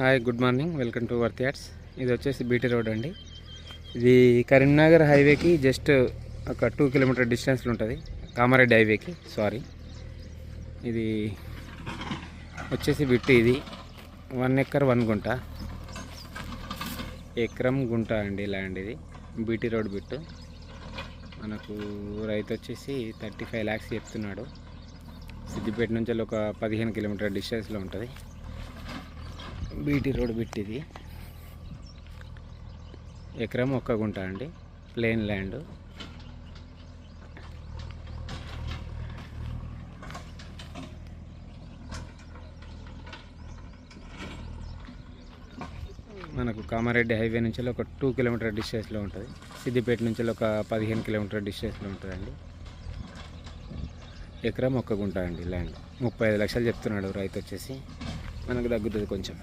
Hi, good morning. Welcome to worth ads. ఇది వచ్చేసి BT road అండి. ఇది కరీంనగర్ హైవేకి జస్ట్ ఒక 2 కిలోమీటర్ డిస్టెన్స్లో ఉంటుంది. కామారెడ్డి హైవేకి ఇది వచ్చేసి బిట్టు. ఇది 1 ఎకర్ 1 గుంట, ఎకరం గుంట అండి ల్యాండ్. ఇది బీటీ రోడ్ బిట్టు. మనకు రైతు వచ్చేసి 35 lakhs చెప్తున్నాడు. సిద్దిపేట నుంచి ఒక 15 కిలోమీటర్ డిస్టెన్స్లో ఉంటుంది బీటీ రోడ్ బిట్. ఇది ఎకరం 1 గుంట అండి, ప్లేన్ ల్యాండ్. మనకు కామారెడ్డి హైవే నుంచి ఒక 2 కిలోమీటర్ డిస్టెన్స్లో ఉంటుంది. సిద్దిపేట నుంచి ఒక 15 కిలోమీటర్ డిస్టెన్స్లో ఉంటుందండి. ఎకరం 1 గుంట అండి ల్యాండ్. 35 లక్షలు చెప్తున్నాడు రైతు వచ్చేసి. మనకు తగ్గుతుంది కొంచెం.